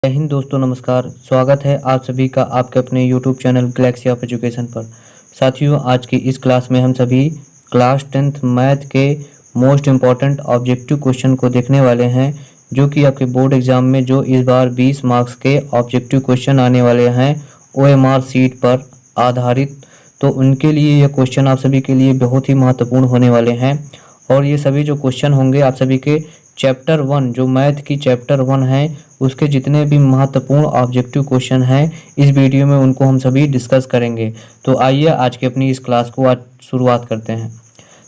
जय हिंद दोस्तों, नमस्कार। स्वागत है आप सभी का आपके अपने YouTube channel Galaxy of education पर। साथियों, आज की इस क्लास में हम सभी क्लास 10th मैथ के मोस्ट इम्पॉर्टेंट ऑब्जेक्टिव क्वेश्चन को देखने वाले हैं, जो कि आपके बोर्ड एग्जाम में जो इस बार 20 मार्क्स के ऑब्जेक्टिव क्वेश्चन आने वाले हैं OMR सीट पर आधारित। तो उनके लिए यह क्वेश्चन आप सभी के लिए बहुत ही महत्वपूर्ण होने वाले हैं। और ये सभी जो क्वेश्चन होंगे आप सभी के चैप्टर 1, जो मैथ की चैप्टर 1 है, उसके जितने भी महत्वपूर्ण ऑब्जेक्टिव क्वेश्चन हैं इस वीडियो में उनको हम सभी डिस्कस करेंगे। तो आइए आज की अपनी इस क्लास को आज शुरुआत करते हैं।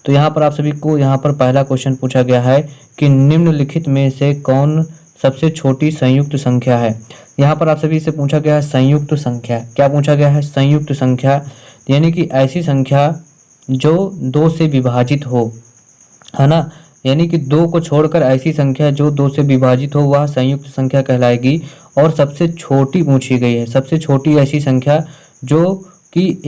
तो यहाँ पर आप सभी को यहाँ पर पहला क्वेश्चन पूछा गया है कि निम्नलिखित में से कौन सबसे छोटी संयुक्त संख्या है। यहाँ पर आप सभी से पूछा गया है संयुक्त संख्या। क्या पूछा गया है? संयुक्त संख्या, यानी कि ऐसी संख्या जो 2 से विभाजित हो, है ना। यानी कि 2 को छोड़कर ऐसी संख्या जो 2 से विभाजित हो वह संयुक्त संख्या कहलाएगी। और सबसे छोटी पूछी गई है, सबसे छोटी ऐसी संख्या जो कि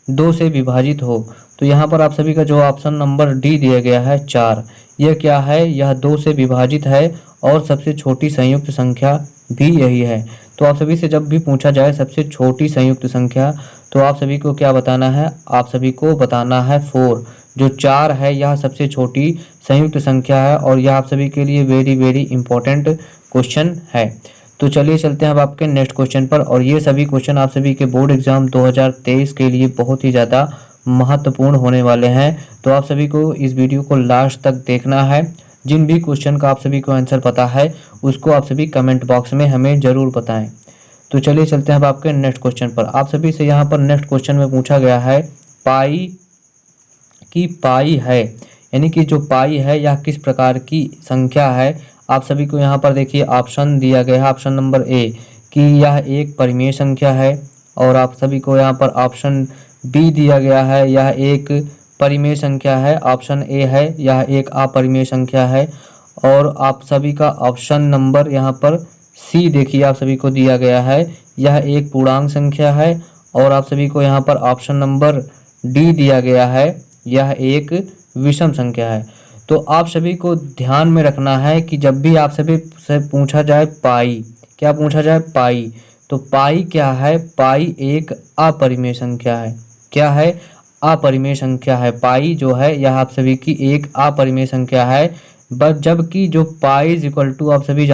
2 से विभाजित हो। तो यहाँ पर आप सभी का जो ऑप्शन नंबर डी दिया गया है 4, यह क्या है? यह 2 से विभाजित है और सबसे छोटी संयुक्त संख्या भी यही है। तो आप सभी से जब भी पूछा जाए सबसे छोटी संयुक्त संख्या, तो आप सभी को क्या बताना है? आप सभी को बताना है 4। जो 4 है यह सबसे छोटी संयुक्त संख्या है और यह आप सभी के लिए वेरी इंपॉर्टेंट क्वेश्चन है। तो चलिए चलते हैं अब आपके नेक्स्ट क्वेश्चन पर। और ये सभी क्वेश्चन आप सभी के बोर्ड एग्जाम 2023 के लिए बहुत ही ज़्यादा महत्वपूर्ण होने वाले हैं। तो आप सभी को इस वीडियो को लास्ट तक देखना है। जिन भी क्वेश्चन का आप सभी को आंसर पता है उसको आप सभी कमेंट बॉक्स में हमें ज़रूर बताएं। तो चलिए चलते हैं अब आपके नेक्स्ट क्वेश्चन पर। आप सभी से यहाँ पर नेक्स्ट क्वेश्चन में पूछा गया है पाई की पाई है, यानी कि जो पाई है यह किस प्रकार की संख्या है। आप सभी को यहाँ पर देखिए ऑप्शन दिया गया है। ऑप्शन नंबर ए कि यह एक परिमेय संख्या है, और आप सभी को यहाँ पर ऑप्शन बी दिया गया है, यह एक परिमेय संख्या है। ऑप्शन ए है यह एक अपरिमेय संख्या है। और आप सभी का ऑप्शन नंबर यहाँ पर सी देखिए आप सभी को दिया गया है, यह एक पूर्णांक संख्या है। और आप सभी को यहाँ पर ऑप्शन नंबर डी दिया गया है, यह एक विषम संख्या है। तो आप सभी को ध्यान में रखना है कि जब भी आप सभी से पूछा जाए पाई, क्या पूछा जाए? पाई। तो पाई क्या है? पाई एक अपरिमेय संख्या है। क्या है? अपरिमेय संख्या है। पाई जो है यह आप सभी की एक अपरिमेय संख्या है। बस जबकि जो पाई इज इक्वल टू आप सभी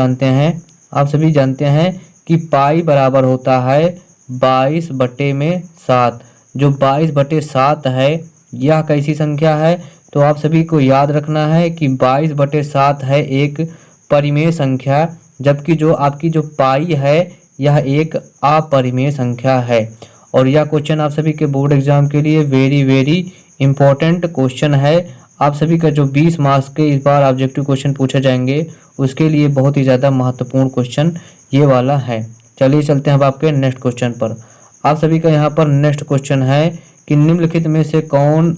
जानते हैं कि पाई बराबर होता है 22/7। जो 22/7 है यह कैसी संख्या है? तो आप सभी को याद रखना है कि 22/7 है एक परिमेय संख्या, जबकि जो आपकी जो पाई है यह एक अपरिमेय संख्या है। और यह क्वेश्चन आप सभी के बोर्ड एग्जाम के लिए वेरी इंपॉर्टेंट क्वेश्चन है। आप सभी का जो 20 मार्क्स के इस बार ऑब्जेक्टिव क्वेश्चन पूछे जाएंगे उसके लिए बहुत ही ज़्यादा महत्वपूर्ण क्वेश्चन ये वाला है। चलिए चलते हैं अब आपके नेक्स्ट क्वेश्चन पर। आप सभी का यहाँ पर नेक्स्ट क्वेश्चन है कि निम्नलिखित में से कौन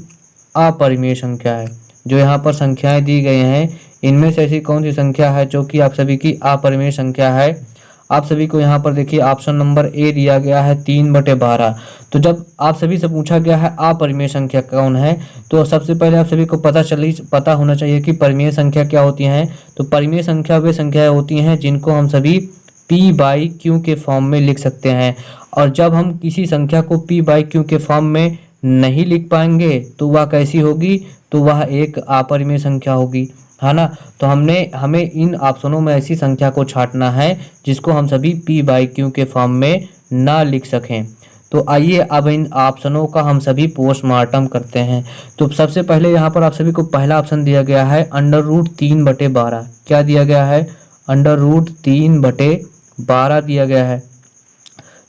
अपरिमेय संख्या है। जो यहाँ पर संख्याएं दी गई हैं इनमें से ऐसी कौन सी संख्या है जो कि आप सभी की अपरिमेय संख्या है। आप सभी को यहाँ पर देखिए ऑप्शन नंबर ए दिया गया है 3/12। तो जब आप सभी से पूछा गया है अपरिमेय संख्या कौन है, तो सबसे पहले आप सभी को पता होना चाहिए कि परिमेय संख्या क्या होती हैं। तो परिमेय संख्या वे संख्याएं होती हैं जिनको हम सभी p/q के फॉर्म में लिख सकते हैं। और जब हम किसी संख्या को p/q के फॉर्म में नहीं लिख पाएंगे तो वह कैसी होगी? तो वह एक अपरिमेय संख्या होगी, है ना। तो हमें इन ऑप्शनों में ऐसी संख्या को छांटना है जिसको हम सभी p/q के फॉर्म में ना लिख सकें। तो आइए अब इन ऑप्शनों का हम सभी पोस्टमार्टम करते हैं। तो सबसे पहले यहाँ पर आप सभी को पहला ऑप्शन दिया गया है √3/12। क्या दिया गया है? √3/12 दिया गया है।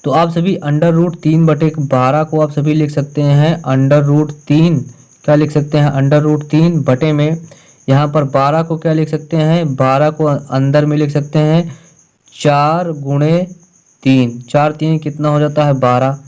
तो आप सभी √3/12 को आप सभी लिख सकते हैं √3। क्या लिख सकते हैं? √3 बटे में यहाँ पर 12 को क्या लिख सकते हैं? 12 को अंदर में लिख सकते हैं 4 × 3। 4 3 कितना हो जाता है? 12,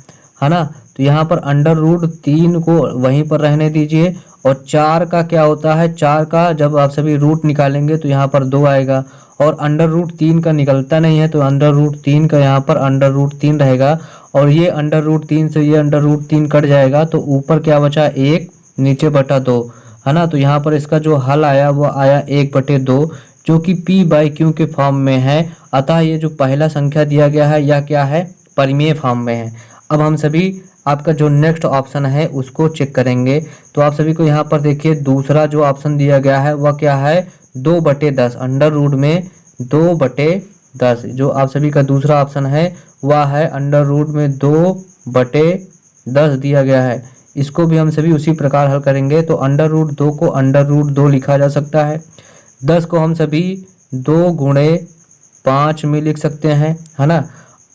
है ना। तो यहाँ पर √3 को वहीं पर रहने दीजिए। और 4 का क्या होता है? 4 का जब आप सभी रूट निकालेंगे तो यहाँ पर 2 आएगा। और √3 का निकलता नहीं है तो √3 का यहाँ पर √3 रहेगा। और ये √3 से ये √3 कट जाएगा तो ऊपर क्या बचा? 1, नीचे बटा 2, है ना। तो यहाँ पर इसका जो हल आया वो आया 1/2, जो कि p/q के फॉर्म में है। अतः ये जो पहला संख्या दिया गया है यह क्या है, परिमेय फॉर्म में है। अब हम सभी आपका जो नेक्स्ट ऑप्शन है उसको चेक करेंगे। तो आप सभी को यहाँ पर देखिए दूसरा जो ऑप्शन दिया गया है वह क्या है, 2/10 अंडर रूट में 2/10। जो आप सभी का दूसरा ऑप्शन है वह है अंडर रूट में 2/10 दिया गया है। इसको भी हम सभी उसी प्रकार हल करेंगे। तो अंडर रूट 2 को अंडर रूट 2 लिखा जा सकता है, 10 को हम सभी 2×5 में लिख सकते हैं, है ना।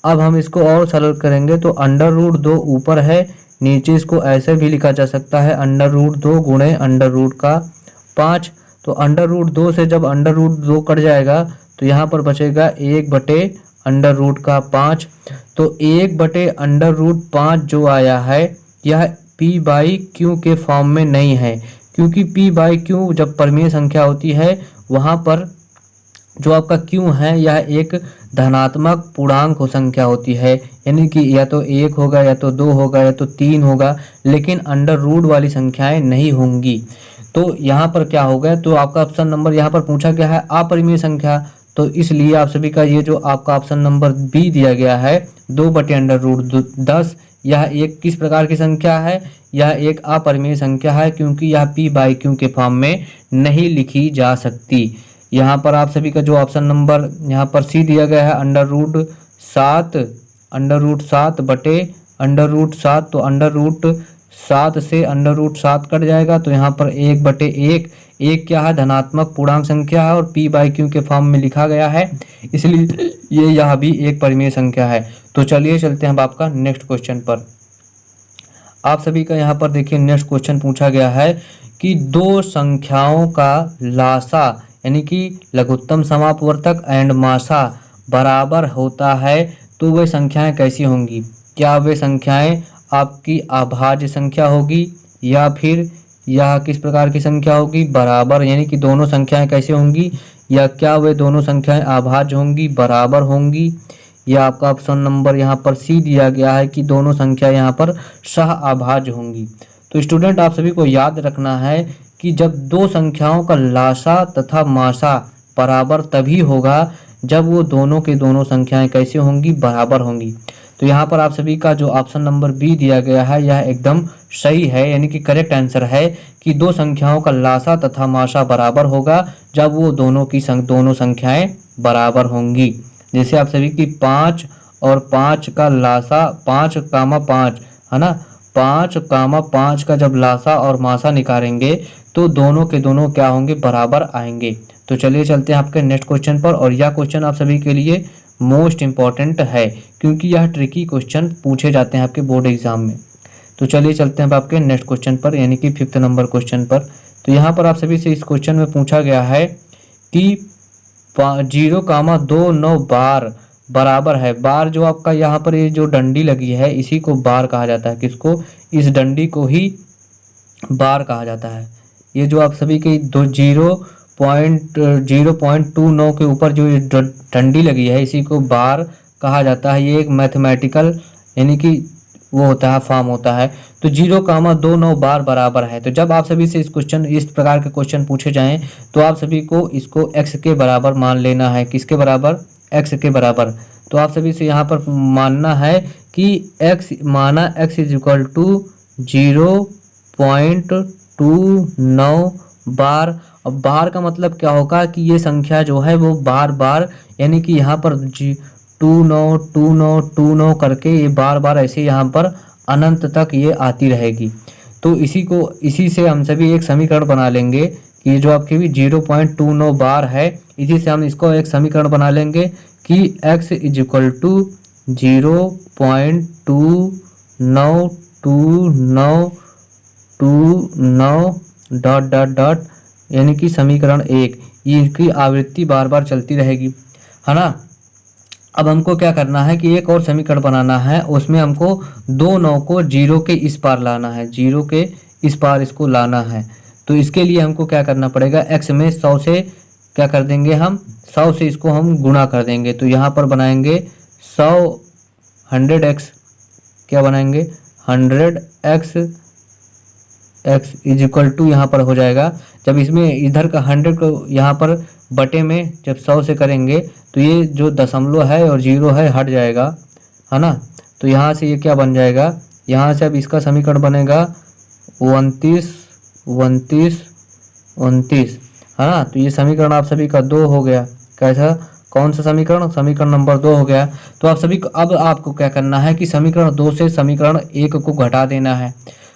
अब हम इसको और सरल करेंगे तो अंडर रूट 2 ऊपर है, नीचे इसको ऐसे भी लिखा जा सकता है अंडर रूट 2 गुणे अंडर रूट का 5। तो अंडर रूट 2 से जब अंडर रूट 2 कट जाएगा तो यहाँ पर बचेगा 1/अंडर रूट का 5। तो 1/अंडर रूट 5 जो आया है यह p/q के फॉर्म में नहीं है, क्योंकि p/q जब परिमेय संख्या होती है वहाँ पर जो आपका q है यह एक धनात्मक पूर्णांक हो संख्या होती है, यानी कि या तो 1 होगा या तो 2 होगा या तो 3 होगा, लेकिन अंडर रूट वाली संख्याएं नहीं होंगी। तो यहाँ पर क्या होगा, तो आपका ऑप्शन नंबर यहाँ पर पूछा गया है अपरिमेय संख्या, तो इसलिए आप सभी का ये जो आपका ऑप्शन नंबर बी दिया गया है 2/√10, यह एक किस प्रकार की संख्या है, यह एक अपरिमेय संख्या है, क्योंकि यह p/q के फॉर्म में नहीं लिखी जा सकती। यहाँ पर आप सभी का जो ऑप्शन नंबर यहाँ पर सी दिया गया है अंडर रूट 7 √7 तो अंडर रूट 7 से अंडर रूट 7 कट जाएगा, तो यहाँ पर 1/1, एक क्या है धनात्मक पूर्णांक संख्या है और p/q के फॉर्म में लिखा गया है, इसलिए ये यह भी एक परिमेय संख्या है। तो चलिए चलते हैं अब आपका नेक्स्ट क्वेश्चन पर। आप सभी का यहाँ पर देखिए नेक्स्ट क्वेश्चन पूछा गया है कि दो संख्याओं का लासा यानी कि लघुत्तम समापवर्तक एंड मासा बराबर होता है तो वे संख्याएं कैसी होंगी। क्या वे संख्याएं आपकी अभाज्य संख्या होगी या फिर यह किस प्रकार की संख्या होगी, बराबर, यानी कि दोनों संख्याएं कैसे होंगी, या क्या वे दोनों संख्याएं अभाज्य होंगी, बराबर होंगी, या आपका ऑप्शन नंबर यहाँ पर सी दिया गया है कि दोनों संख्या यहाँ पर सह अभाज्य होंगी। तो स्टूडेंट आप सभी को याद रखना है कि जब दो संख्याओं का लासा तथा मासा बराबर तभी होगा जब वो दोनों के दोनों संख्याएं कैसे होंगी, बराबर होंगी। तो यहाँ पर आप सभी का जो ऑप्शन नंबर बी दिया गया है यह एकदम सही है, यानी कि करेक्ट आंसर है कि दो संख्याओं का लासा तथा मासा बराबर होगा जब वो दोनों संख्याएं बराबर होंगी। जैसे आप सभी की 5 और 5 का लासा 5,5 है ना, 5,5 का जब लासा और मासा निकालेंगे तो दोनों के दोनों क्या होंगे, बराबर आएंगे। तो चलिए चलते हैं आपके नेक्स्ट क्वेश्चन पर, और यह क्वेश्चन आप सभी के लिए मोस्ट इम्पॉर्टेंट है क्योंकि यह ट्रिकी क्वेश्चन पूछे जाते हैं आपके बोर्ड एग्जाम में। तो चलिए चलते हैं अब आपके नेक्स्ट क्वेश्चन पर, यानी कि 5th नंबर क्वेश्चन पर। तो यहाँ पर आप सभी से इस क्वेश्चन में पूछा गया है कि 0,29 बार बराबर है। बार जो आपका यहाँ पर ये जो डंडी लगी है इसी को बार कहा जाता है। किसको, इस डंडी को ही बार कहा जाता है। ये जो आप सभी के 0.29 के ऊपर जो डंडी लगी है इसी को बार कहा जाता है। ये एक मैथमेटिकल यानी कि वो होता है, फॉर्म होता है। तो 0,29 बार बराबर है। तो जब आप सभी से इस प्रकार के क्वेश्चन पूछे जाएं तो आप सभी को इसको x के बराबर मान लेना है। किसके बराबर, x के बराबर। तो आप सभी से यहाँ पर मानना है कि x इज इक्वल टू 0.29 बार। अब बार का मतलब क्या होगा कि ये संख्या जो है वो बार बार, यानी कि यहाँ पर 29 करके ये बार बार ऐसे यहाँ पर अनंत तक ये आती रहेगी। तो इसी से हम सभी एक समीकरण बना लेंगे कि ये जो आपके भी 0.29 बार है, इसी से हम इसको एक समीकरण बना लेंगे कि x इज इक्वल टू 0.2929 यानी कि समीकरण 1, इनकी आवृत्ति बार बार चलती रहेगी, है ना। अब हमको क्या करना है कि एक और समीकरण बनाना है, उसमें हमको 2 को 0 के इस पार लाना है, 0 के इस पार इसको लाना है। तो इसके लिए हमको क्या करना पड़ेगा, x में 100 से क्या कर देंगे, हम 100 से इसको हम गुणा कर देंगे। तो यहाँ पर बनाएंगे 100x, क्या बनाएंगे 100x इज इक्वल टू यहाँ पर हो जाएगा। जब इसमें इधर का 100 को यहाँ पर बटे में जब 100 से करेंगे तो ये जो दशमलव है और 0 है हट जाएगा, है ना। तो यहाँ से ये क्या बन जाएगा, यहाँ से अब इसका समीकरण बनेगा 29 29 29, है ना। तो ये समीकरण आप सभी का 2 हो गया। कैसा, कौन सा समीकरण, समीकरण नंबर 2 हो गया। तो आप सभी को अब आपको क्या करना है कि समीकरण 2 से समीकरण 1 को घटा देना है।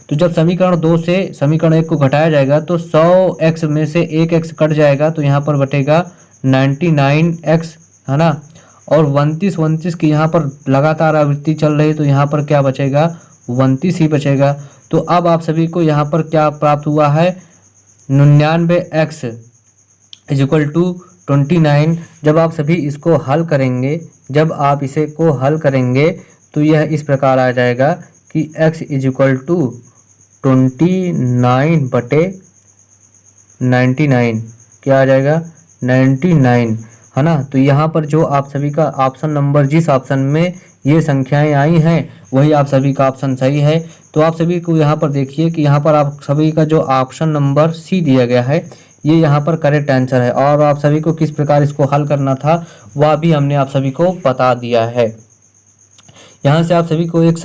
तो जब समीकरण 2 से समीकरण 1 को घटाया जाएगा तो 100x में से 1x कट जाएगा, तो यहाँ पर बटेगा 99x, है ना। और 29 की यहाँ पर लगातार आवृत्ति चल रही, तो यहाँ पर क्या बचेगा, 29 ही बचेगा। तो अब आप सभी को यहाँ पर क्या प्राप्त हुआ है, 99x इज इक्वल टू 29। जब आप सभी इसको हल करेंगे, जब आप इसे को हल करेंगे तो यह इस प्रकार आ जाएगा कि x इज इक्वल टू 29 बटे 99, क्या आ जाएगा 99, है ना। तो यहाँ पर जो आप सभी का ऑप्शन नंबर, जिस ऑप्शन में ये संख्याएं आई हैं वही आप सभी का ऑप्शन सही है। तो आप सभी को यहाँ पर देखिए कि यहाँ पर आप सभी का जो ऑप्शन नंबर सी दिया गया है ये यहाँ पर करेक्ट आंसर है। और आप सभी को किस प्रकार इसको हल करना था वह भी हमने आप सभी को बता दिया है। यहाँ से आप सभी को एक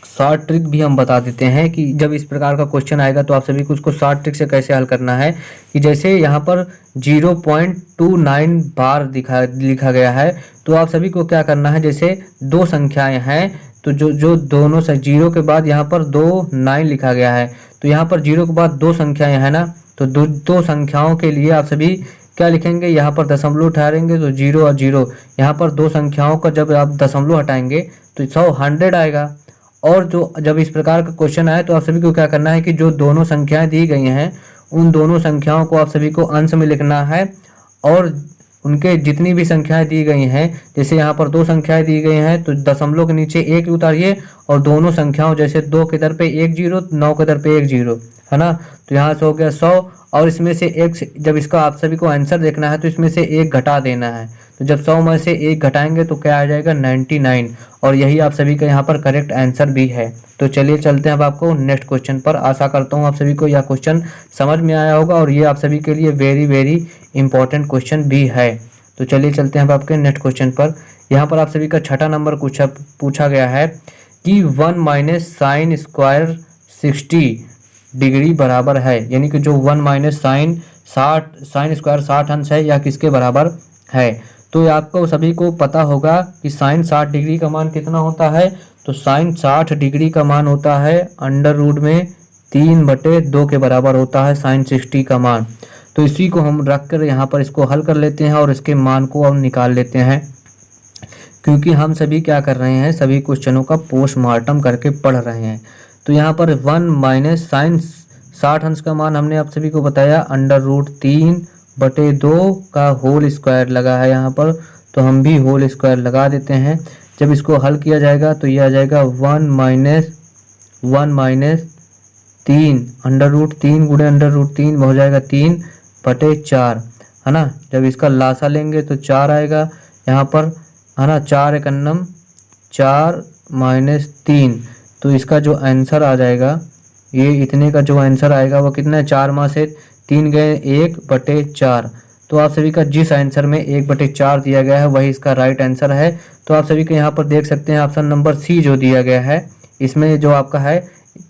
शॉर्ट ट्रिक भी हम बता देते हैं कि जब इस प्रकार का क्वेश्चन आएगा तो आप सभी को उसको शॉर्ट ट्रिक से कैसे हल करना है। कि जैसे यहाँ पर 0.29 बार लिखा गया है, तो आप सभी को क्या करना है, जैसे दो संख्याएं हैं तो जो दोनों से 0 के बाद यहाँ पर 29 लिखा गया है, तो यहाँ पर 0 के बाद दो संख्याएं हैं ना, तो दो संख्याओं के लिए आप सभी क्या लिखेंगे, यहाँ पर दशमलव उठाएंगे तो 0 और 0, यहाँ पर दो संख्याओं का जब आप दशमलव हटाएंगे तो 100 आएगा। और जो जब इस प्रकार का क्वेश्चन आए तो आप सभी को क्या करना है कि जो दोनों संख्याएं दी गई हैं उन दोनों संख्याओं को आप सभी को अंश में लिखना है, और उनके जितनी भी संख्याएं दी गई हैं, जैसे यहाँ पर दो संख्याएं दी गई हैं तो दशमलव के नीचे 1 उतारिए, और दोनों संख्याओं जैसे 2 के दर पे 1 0, 9 के दर पे 1 0, है ना। तो यहाँ से हो गया 100, और इसमें से एक, जब इसका आप सभी को आंसर देखना है तो इसमें से 1 घटा देना है। तो जब 100 में से 1 घटाएंगे तो क्या आ जाएगा 99, और यही आप सभी का यहाँ पर करेक्ट आंसर भी है। तो चलिए चलते हैं अब आपको नेक्स्ट क्वेश्चन पर। आशा करता हूँ आप सभी को यह क्वेश्चन समझ में आया होगा, और ये आप सभी के लिए वेरी वेरी इंपॉर्टेंट क्वेश्चन भी है। तो चलिए चलते हैं अब आपके नेक्स्ट क्वेश्चन पर। यहाँ पर आप सभी का छठा नंबर पूछा गया है कि 1 माइनस साइन स्क्वायर 60 डिग्री बराबर है, यानी कि जो 1 माइनस साइन स्क्वायर 60 अंश है, या किसके बराबर है। तो आपको सभी को पता होगा कि साइन 60 डिग्री का मान कितना होता है। तो साइन 60 डिग्री का मान होता है अंडर रूट में 3/2 के बराबर होता है साइन 60 का मान। तो इसी को हम रख कर यहाँ पर इसको हल कर लेते हैं और इसके मान को हम निकाल लेते हैं, क्योंकि हम सभी क्या कर रहे हैं, सभी क्वेश्चनों का पोस्टमार्टम करके पढ़ रहे हैं। तो यहाँ पर 1 माइनस साइन 60 अंश का मान हमने आप सभी को बताया अंडर रूट 3/2 का होल स्क्वायर लगा है यहाँ पर, तो हम भी होल स्क्वायर लगा देते हैं। जब इसको हल किया जाएगा तो ये आ जाएगा 1 माइनस 3 अंडर रूट 3 गुणे अंडर रूट 3 हो जाएगा 3/4, है ना। जब इसका लासा लेंगे तो 4 आएगा यहाँ पर, है ना। 4 एक अन्नम 4 माइनस 3, तो इसका जो आंसर आ जाएगा, ये इतने का जो आंसर आएगा वो कितना है, 4 में से 3 गए 1/4। तो आप सभी का जिस आंसर में 1/4 दिया गया है वही इसका राइट आंसर है। तो आप सभी को यहाँ पर देख सकते हैं ऑप्शन नंबर सी जो दिया गया है, इसमें जो आपका है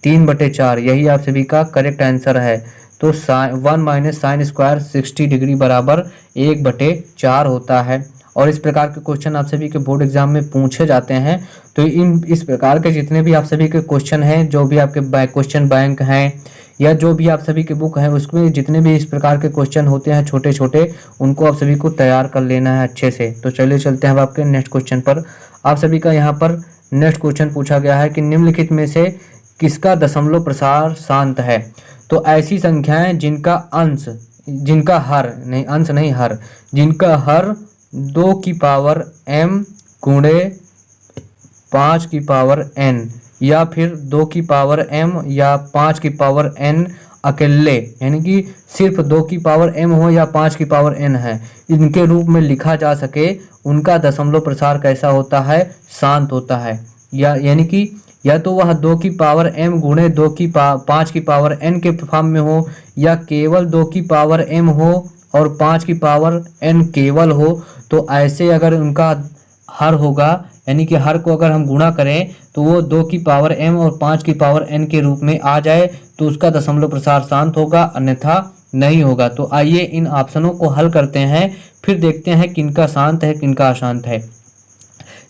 3/4, यही आप सभी का करेक्ट आंसर है। तो 1 माइनस साइन स्क्वायर 60 डिग्री बराबर 1/4 होता है। और इस प्रकार के क्वेश्चन आप सभी के बोर्ड एग्जाम में पूछे जाते हैं। तो इस प्रकार के जितने भी आप सभी के क्वेश्चन हैं, जो भी आपके क्वेश्चन बैंक हैं, या जो भी आप सभी के बुक हैं, उसमें जितने भी इस प्रकार के क्वेश्चन होते हैं छोटे छोटे, उनको आप सभी को तैयार कर लेना है अच्छे से। तो चलिए चलते हैं अब आपके नेक्स्ट क्वेश्चन पर। आप सभी का यहाँ पर नेक्स्ट क्वेश्चन पूछा गया है कि निम्नलिखित में से किसका दशमलव प्रसार शांत है। तो ऐसी संख्याएं जिनका हर 2 की पावर m गुणे 5 की पावर n, या फिर 2 की पावर m या 5 की पावर n अकेले, यानी कि सिर्फ 2 की पावर m हो या 5 की पावर n है, इनके रूप में लिखा जा सके, उनका दशमलव प्रसार कैसा होता है, शांत होता है। यानी कि या तो वह 2 की पावर m गुणे 5 की पावर n के फॉर्म में हो, या केवल 2 की पावर m हो और 5 की पावर n केवल हो, तो ऐसे अगर उनका हर होगा, यानी कि हर को अगर हम गुणा करें तो वो 2 की पावर m और 5 की पावर n के रूप में आ जाए तो उसका दशमलव प्रसार शांत होगा, अन्यथा नहीं होगा। तो आइए इन ऑप्शनों को हल करते हैं, फिर देखते हैं किनका शांत है किनका अशांत है।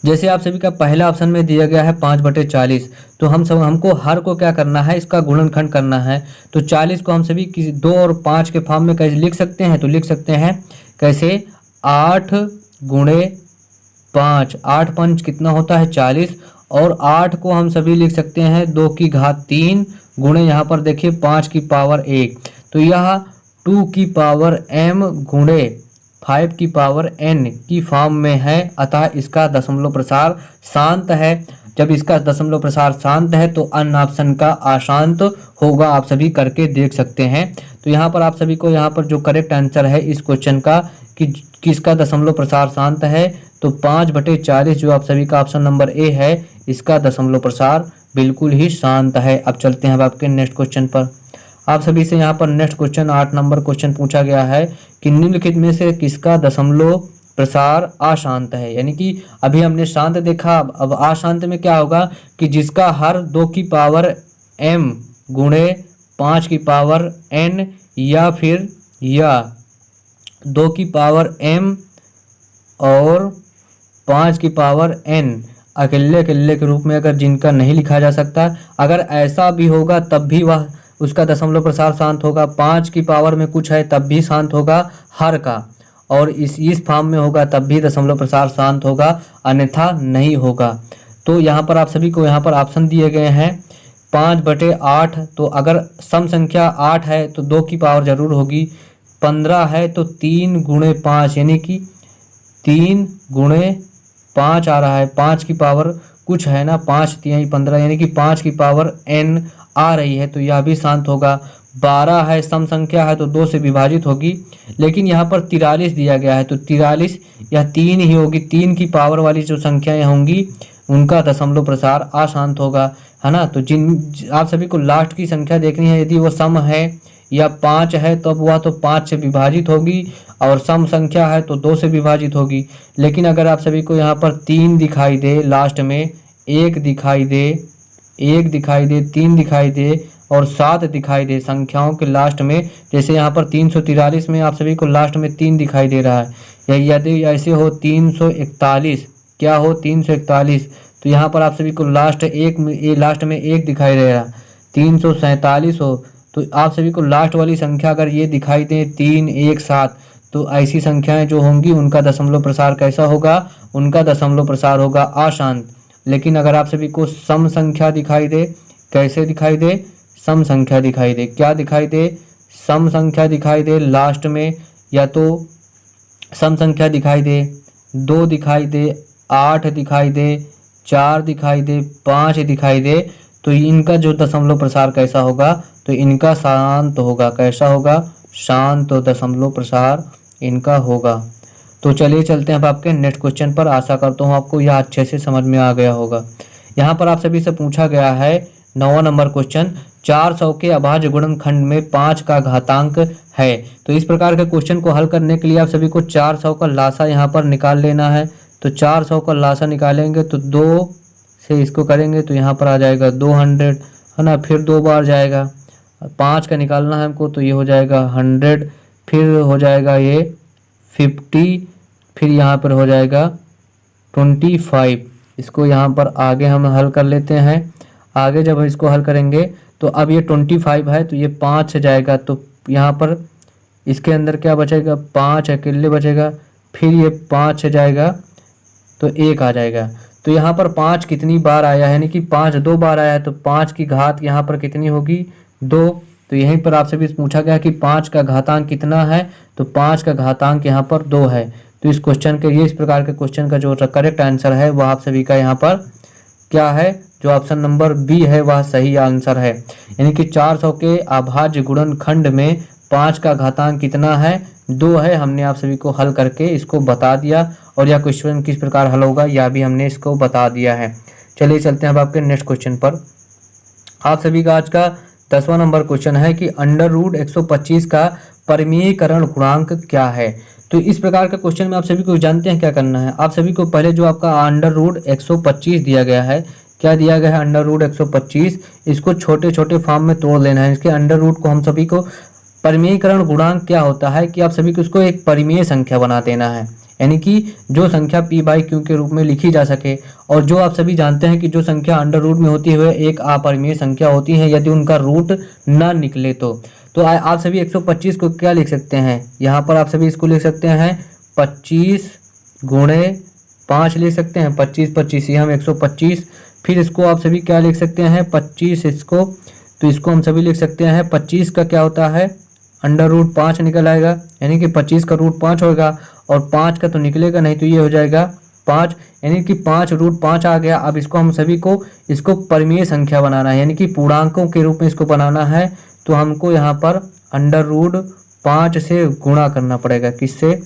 जैसे आप सभी का पहला ऑप्शन में दिया गया है 5/40, तो हमको हर को क्या करना है, इसका गुणनखंड करना है। तो 40 को हम सभी किसी 2 और 5 के फॉर्म में कैसे लिख सकते हैं, तो लिख सकते हैं कैसे, 8 गुणे 5, 8 पंच कितना होता है 40, और 8 को हम सभी लिख सकते हैं 2 की घात 3 गुणे यहाँ पर देखिए 5 की पावर 1, तो यह 2 की पावर m गुणे 5 की पावर n की फॉर्म में है, अतः इसका दशमलव प्रसार शांत है। जब इसका दशमलव प्रसार शांत है तो अन्य ऑप्शन का अशांत होगा, आप सभी करके देख सकते हैं। तो यहाँ पर आप सभी को यहाँ पर जो करेक्ट आंसर है इस क्वेश्चन का कि किसका दशमलव प्रसार शांत है, तो 5/40 जो आप सभी का ऑप्शन नंबर ए है, इसका दशमलव प्रसार बिल्कुल ही शांत है। अब चलते हैं अब आपके नेक्स्ट क्वेश्चन पर। आप सभी से यहाँ पर नेक्स्ट क्वेश्चन 8 नंबर क्वेश्चन पूछा गया है कि निम्नलिखित में से किसका दशमलव प्रसार अशांत है। यानी कि अभी हमने शांत देखा, अब अशांत में क्या होगा कि जिसका हर 2 की पावर m गुणे 5 की पावर n या फिर 2 की पावर m और 5 की पावर n अकेले अकेले के रूप में अगर जिनका नहीं लिखा जा सकता, अगर ऐसा भी होगा तब भी वह उसका दशमलव प्रसार शांत होगा। 5 की पावर में कुछ है तब भी शांत होगा हर का, और इस फॉर्म में होगा तब भी दशमलव प्रसार शांत होगा, अन्यथा नहीं होगा। तो यहाँ पर आप सभी को यहाँ पर ऑप्शन दिए गए हैं 5/8, तो अगर सम संख्या 8 है तो 2 की पावर जरूर होगी, 15 है तो 3 गुणे 5 यानी कि 3 गुणे 5 आ रहा है, 5 की पावर कुछ है ना, 5 3 15 यानी कि 5 की पावर n आ रही है, तो यह भी शांत होगा। 12 है, सम संख्या है तो 2 से विभाजित होगी, लेकिन यहाँ पर 43 दिया गया है तो 43 यह 3 ही होगी, 3 की पावर वाली जो संख्याएं होंगी उनका दशमलव प्रसार अशांत होगा, है ना। तो आप सभी को लास्ट की संख्या देखनी है, यदि वो सम है या 5 है तो अब वह तो 5 से विभाजित होगी, और सम संख्या है तो 2 से विभाजित होगी। लेकिन अगर आप सभी को यहाँ पर 3 दिखाई दे, लास्ट में 1 दिखाई दे, 3 दिखाई दे और 7 दिखाई दे संख्याओं के लास्ट में, जैसे यहाँ पर 343 में आप सभी को लास्ट में 3 दिखाई दे रहा है, या यदि ऐसे हो 341, क्या हो 341, तो यहाँ पर आप सभी को लास्ट में 1 दिखाई दे रहा, 347 हो, तो आप सभी को लास्ट वाली संख्या अगर ये दिखाई दे 3 1 7, तो ऐसी संख्याएं जो होंगी उनका दशमलव प्रसार कैसा होगा, उनका दशमलव प्रसार होगा अशांत। लेकिन अगर आप सभी को सम संख्या दिखाई दे, कैसे दिखाई दे, सम संख्या दिखाई दे, क्या दिखाई दे, सम संख्या दिखाई दे लास्ट में, या तो सम संख्या दिखाई दे 2 दिखाई दे, 8 दिखाई दे, 4 दिखाई दे, 5 दिखाई दे, तो इनका जो दशमलव प्रसार कैसा होगा, तो इनका शांत होगा, कैसा होगा, शांत दशमलव प्रसार इनका होगा। तो चलिए चलते हैं अब आपके नेक्स्ट क्वेश्चन पर। आशा करता हूँ आपको यह अच्छे से समझ में आ गया होगा। यहाँ पर आप सभी से पूछा गया है 9वां नंबर क्वेश्चन, 400 के अभाज्य गुणनखंड में 5 का घातांक है। तो इस प्रकार के क्वेश्चन को हल करने के लिए आप सभी को 400 का लासा यहाँ पर निकाल लेना है। तो 400 का लासा निकालेंगे तो 2 से इसको करेंगे तो यहाँ पर आ जाएगा 200, है ना, फिर 2 बार जाएगा, 5 का निकालना है हमको तो ये हो जाएगा 100, फिर हो जाएगा ये 50, फिर यहाँ पर हो जाएगा 25। इसको यहाँ पर आगे हम हल कर लेते हैं। आगे जब इसको हल करेंगे तो अब ये 25 है तो ये 5 से जाएगा, तो यहाँ पर इसके अंदर क्या बचेगा, 5 अकेले बचेगा, फिर ये 5 से जाएगा तो 1 आ जाएगा। तो यहाँ पर 5 कितनी बार आया है, यानी कि 5 2 बार आया है, तो 5 की घात यहाँ पर कितनी होगी, 2। तो यहीं पर आपसे भी पूछा गया कि 5 का घातांक कितना है, तो 5 का घातांक यहाँ पर 2 है। तो इस क्वेश्चन के इस प्रकार के क्वेश्चन का जो करेक्ट आंसर है वह आप सभी का यहाँ पर क्या है, जो ऑप्शन नंबर बी है वह सही आंसर है। यानी कि 400 के अभाज्य गुणनखंड में 5 का घातांक कितना है, 2 है। हमने आप सभी को हल करके इसको बता दिया, और यह क्वेश्चन किस प्रकार हल होगा यह भी हमने इसको बता दिया है। चलिए चलते हैं अब आपके नेक्स्ट क्वेश्चन पर। आप सभी का आज का 10वां नंबर क्वेश्चन है कि √125 का परिमेयीकरण गुणांक क्या है। तो इस प्रकार का क्वेश्चन में आप सभी को जानते हैं क्या करना है। आप सभी को पहले जो आपका अंडर रूट 125 दिया गया है, क्या दिया गया है, अंडर रूट 125, इसको छोटे छोटे फॉर्म में तोड़ लेना है। इसके अंडर रूट को हम सभी को, परिमेयीकरण गुणांक क्या होता है कि आप सभी को इसको एक परिमेय संख्या बना देना है, यानी कि जो संख्या p बाई क्यू के रूप में लिखी जा सके। और जो आप सभी जानते हैं कि जो संख्या अंडर रूट में होती है एक अपरिमेय संख्या होती है यदि उनका रूट ना निकले तो आप सभी 125 को क्या लिख सकते हैं, यहाँ पर आप सभी इसको लिख सकते हैं 25 गुणे 5 लिख सकते हैं, 25 25 ये हम 125। फिर इसको आप सभी क्या लिख सकते हैं 25, इसको तो इसको हम सभी लिख सकते हैं 25 का क्या होता है अंडर रूट 5 निकल आएगा, यानी कि 25 का रूट 5 होगा और 5 का तो निकलेगा नहीं, तो ये हो जाएगा 5, यानी कि 5 रूट 5 आ गया। अब इसको हम सभी को इसको परिमेय संख्या बनाना है, यानी कि पूर्णांकों के रूप में इसको बनाना है। तो हमको यहाँ पर अंडर रूट 5 से गुणा करना पड़ेगा, किससे,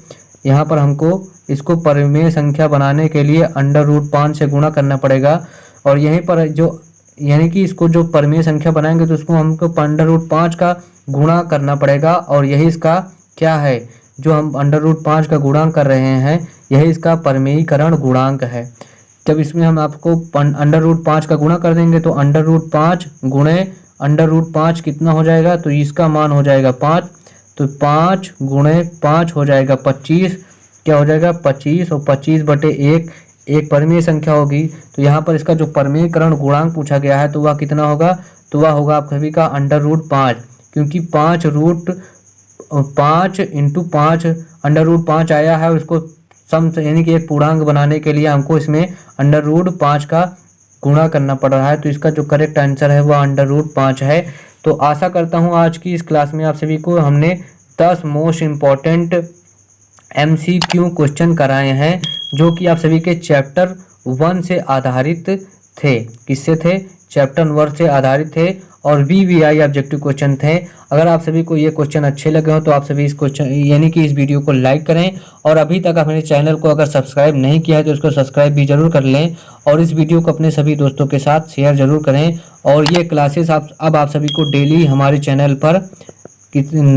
यहाँ पर हमको इसको परिमेय संख्या बनाने के लिए अंडर रूट 5 से गुणा करना पड़ेगा। और यहीं पर जो, यानी कि इसको जो परिमेय संख्या बनाएंगे तो उसको हमको अंडर रूट 5 का गुणा करना पड़ेगा। और यही इसका क्या है, जो हम अंडर रूट 5 का गुणांक कर रहे हैं यही इसका परिमेयीकरण गुणांक है। जब इसमें हम आपको अंडर रूट 5 का गुणा कर देंगे तो अंडर रूट 5 गुणे अंडर रूट 5 कितना हो जाएगा, तो इसका मान हो जाएगा 5, तो 5 गुणे 5 हो जाएगा 25, क्या हो जाएगा 25, और 25 बटे 1 एक परिमेय संख्या होगी। तो यहाँ पर इसका जो परिमेयीकरण गुणांक पूछा गया है तो वह कितना होगा, तो वह होगा आप सभी का अंडर रूट 5, क्योंकि 5 इंटू 5 अंडर रूट 5 आया है, उसको सम यानी कि एक पूर्णांक बनाने के लिए हमको इसमें अंडर रूट 5 का गुणा करना पड़ रहा है। तो इसका जो करेक्ट आंसर है वह अंडर रूट 5 है। तो आशा करता हूँ आज की इस क्लास में आप सभी को हमने 10 मोस्ट इम्पॉर्टेंट MCQ क्वेश्चन कराए हैं, जो कि आप सभी के चैप्टर 1 से आधारित थे। किससे थे, चैप्टर 1 से आधारित थे और VVI ऑब्जेक्टिव क्वेश्चन थे। अगर आप सभी को ये क्वेश्चन अच्छे लगे हो तो आप सभी इस क्वेश्चन यानी कि इस वीडियो को लाइक करें, और अभी तक अपने चैनल को अगर सब्सक्राइब नहीं किया है तो उसको सब्सक्राइब भी जरूर कर लें, और इस वीडियो को अपने सभी दोस्तों के साथ शेयर जरूर करें। और ये क्लासेस अब आप सभी को डेली हमारे चैनल पर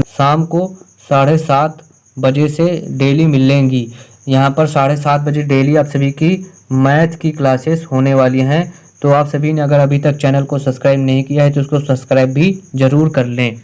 शाम को 7:30 बजे से डेली मिलेंगी। यहाँ पर 7:30 बजे डेली आप सभी की मैथ की क्लासेस होने वाली हैं। तो आप सभी ने अगर अभी तक चैनल को सब्सक्राइब नहीं किया है तो उसको सब्सक्राइब भी जरूर कर लें।